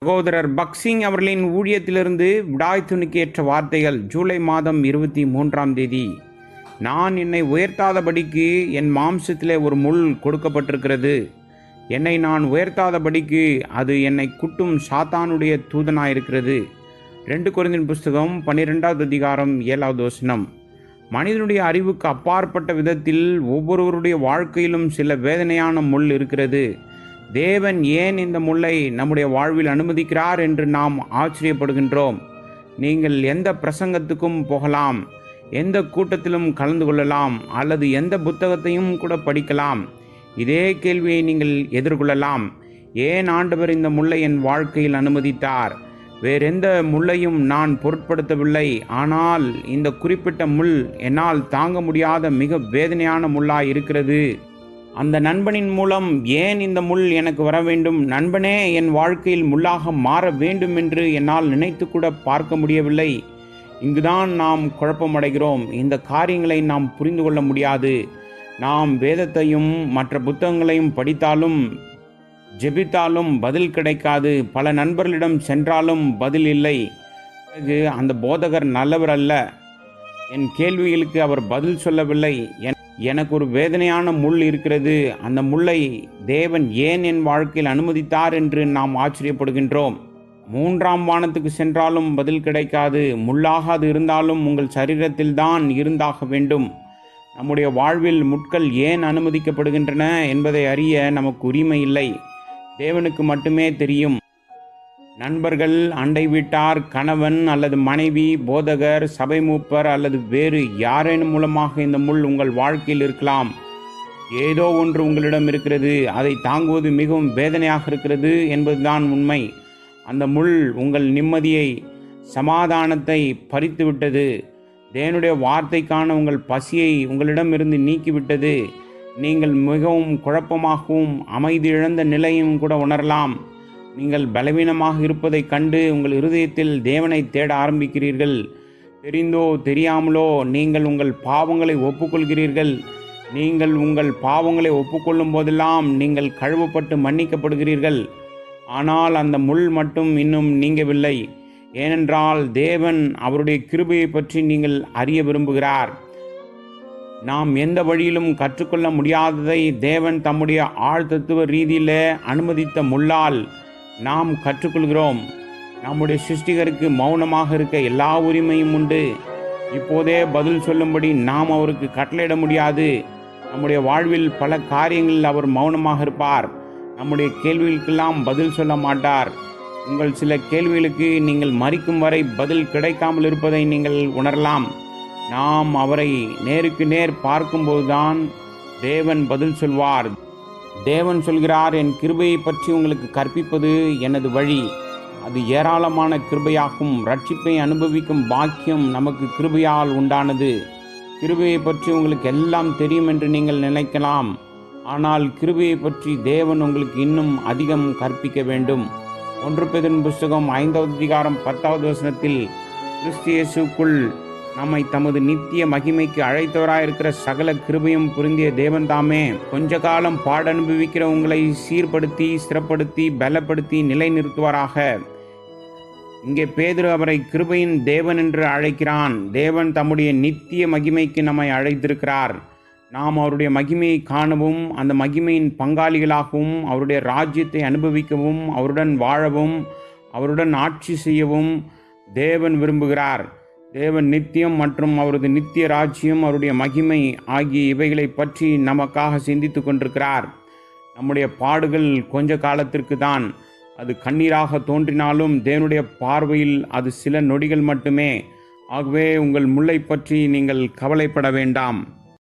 சகோதரர் பக்சிங் அவர்களின் ஊழியத்திலிருந்து விடாய்த்துணுக்கு ஏற்ற வார்த்தைகள். ஜூலை மாதம் 23ஆம் தேதி. நான் என்னை உயர்த்தாதபடிக்கு என் மாம்சத்திலே ஒரு முள் கொடுக்கப்பட்டிருக்கிறது. என்னை நான் உயர்த்தாதபடிக்கு அது என்னை குட்டும் சாத்தானுடைய தூதனாயிருக்கிறது. 2 கொரிந்தியர் புஸ்தகம் 12வது அதிகாரம் 7வது வசனம். மனிதனுடைய அறிவுக்கு அப்பாற்பட்ட விதத்தில் ஒவ்வொருவருடைய வாழ்க்கையிலும் சில வேதனையான முள் இருக்கிறது. தேவன் ஏன் இந்த முல்லை நம்முடைய வாழ்வில் அனுமதிக்கிறார் என்று நாம் ஆச்சரியப்படுகின்றோம். நீங்கள் எந்த பிரசங்கத்துக்கும் போகலாம், எந்த கூட்டத்திலும் கலந்து கொள்ளலாம், அல்லது எந்த புத்தகத்தையும் கூட படிக்கலாம். இதே கேள்வியை நீங்கள் எதிர்கொள்ளலாம். ஏன் ஆண்டவர் இந்த முல்லை என் வாழ்க்கையில் அனுமதித்தார்? வேறெந்த முள்ளையும் நான் பொருட்படுத்தவில்லை. ஆனால் இந்த குறிப்பிட்ட முள் என்னால் தாங்க முடியாத மிக வேதனையான முள்ளாய் இருக்கிறது. அந்த நண்பனின் மூலம் ஏன் இந்த முள் எனக்கு வர வேண்டும்? நண்பனே என் வாழ்க்கையில் முள்ளாக மாற வேண்டும் என்று என்னால் நினைத்து கூட பார்க்க முடியவில்லை. இங்குதான் நாம் குழப்பமடைகிறோம். இந்த காரியங்களை நாம் புரிந்து கொள்ள முடியாது. நாம் வேதத்தையும் மற்ற புத்தகங்களையும் படித்தாலும் ஜெபித்தாலும் பதில் கிடைக்காது. பல நண்பர்களிடம் சென்றாலும் பதில் இல்லை. பிறகு அந்த போதகர் நல்லவர் அல்ல. என் கேள்விகளுக்கு அவர் பதில் சொல்லவில்லை. எனக்கு ஒரு வேதனையான முள் இருக்கிறது. அந்த முல்லை தேவன் ஏன் என் வாழ்க்கையில் அனுமதித்தார் என்று நாம் ஆச்சரியப்படுகின்றோம். 3ஆம் வானத்துக்கு சென்றாலும் பதில் கிடைக்காது. முள்ளாக அது இருந்தாலும் உங்கள் சரீரத்தில் தான் இருந்தாக வேண்டும். நம்முடைய வாழ்வில் முட்கள் ஏன் அனுமதிக்கப்படுகின்றன என்பதை அறிய நமக்கு உரிமை இல்லை. தேவனுக்கு மட்டுமே தெரியும். நண்பர்கள், அண்டை வீட்டார், கணவன் அல்லது மனைவி, போதகர், சபை மூப்பர் அல்லது வேறு யாரேனும் மூலமாக இந்த முள் உங்கள் வாழ்க்கையில் இருக்கலாம். ஏதோ ஒன்று உங்களிடம் இருக்கிறது. அதை தாங்குவது மிகவும் வேதனையாக இருக்கிறது என்பதுதான் உண்மை. அந்த முள் உங்கள் நிம்மதியை, சமாதானத்தை பறித்துவிட்டது. தேவனுடைய வார்த்தைக்கான உங்கள் பசியை உங்களிடமிருந்து நீக்கிவிட்டது. நீங்கள் மிகவும் குழப்பமாகவும் அமைதி இழந்த நிலையும் கூட உணரலாம். நீங்கள் பலவீனமாக இருப்பதைக் கண்டு உங்கள் இருதயத்தில் தேவனை தேட ஆரம்பிக்கிறீர்கள். தெரிந்தோ தெரியாமலோ நீங்கள் உங்கள் பாவங்களை ஒப்புக்கொள்கிறீர்கள். நீங்கள் உங்கள் பாவங்களை ஒப்புக்கொள்ளும் போதெல்லாம் நீங்கள் கழுவப்பட்டு மன்னிக்கப்படுகிறீர்கள். ஆனால் அந்த முள் மட்டும் இன்னும் நீங்கவில்லை. ஏனென்றால் தேவன் அவருடைய கிருபையை பற்றி நீங்கள் அறிய விரும்புகிறார். நாம் எந்த வழியிலும் கற்றுக்கொள்ள முடியாததை தேவன் தம்முடைய ஆழ்தத்துவ ரீதியில் அனுமதித்த முள்ளால் நாம் கற்றுக்கொள்கிறோம். நம்முடைய சிருஷ்டிகருக்கு மௌனமாக இருக்க எல்லா உரிமையும் உண்டு. இப்போதே பதில் சொல்லும்படி நாம் அவருக்கு கட்டளையிட முடியாது. நம்முடைய வாழ்வில் பல காரியங்களில் அவர் மௌனமாக இருப்பார். நம்முடைய கேள்விகளுக்கெல்லாம் பதில் சொல்ல மாட்டார். உங்கள் சில கேள்விகளுக்கு நீங்கள் மரிக்கும் வரை பதில் கிடைக்காமல் இருப்பதை நீங்கள் உணரலாம். நாம் அவரை நேருக்கு நேர் பார்க்கும்போதுதான் தேவன் பதில் சொல்வார். தேவன் சொல்கிறார், என் கிருபையை பற்றி உங்களுக்கு கற்பிப்பது எனது வழி. அது ஏராளமான கிருபையாகும். ரட்சிப்பை அனுபவிக்கும் பாக்கியம் நமக்கு கிருபையால் உண்டானது. கிருபையை பற்றி உங்களுக்கு எல்லாம் தெரியும் என்று நீங்கள் நினைக்கலாம். ஆனால் கிருபையை பற்றி தேவன் உங்களுக்கு இன்னும் அதிகம் கற்பிக்க வேண்டும். 1 பேதுரு புஸ்தகம் 5வது அதிகாரம் 10வது வசனத்தில், கிறிஸ்து இயேசுக்குள் நம்மை தமது நித்திய மகிமைக்கு அழைத்தவராயிருக்கிற சகல கிருபையும் புரிந்திய தேவன் தாமே கொஞ்ச காலம் பாடனுபவிக்கிற உங்களை சீர்படுத்தி, ஸ்திரப்படுத்தி, பலப்படுத்தி நிலைநிறுத்துவாராக. இங்கே பேதுரு அவரை கிருபையின் தேவன் என்று அழைக்கிறான். தேவன் தம்முடைய நித்திய மகிமைக்கு நம்மை அழைத்திருக்கிறார். நாம் அவருடைய மகிமையை காணவும், அந்த மகிமையின் பங்காளிகளாகவும், அவருடைய ராஜ்யத்தை அனுபவிக்கவும், அவருடன் வாழவும், அவருடன் ஆட்சி செய்யவும் தேவன் விரும்புகிறார். தேவன் நித்தியம் மற்றும் அவரது நித்திய ராஜ்யம், அவருடைய மகிமை ஆகிய இவைகளை பற்றி நமக்காக சிந்தித்து கொண்டிருக்கிறார். நம்முடைய பாடுகள் கொஞ்ச காலத்திற்கு தான். அது கண்ணீராக தோன்றினாலும் தேவனுடைய பார்வையில் அது சில நொடிகள் மட்டுமே. ஆகவே உங்கள் முல்லை பற்றி நீங்கள் கவலைப்பட வேண்டாம்.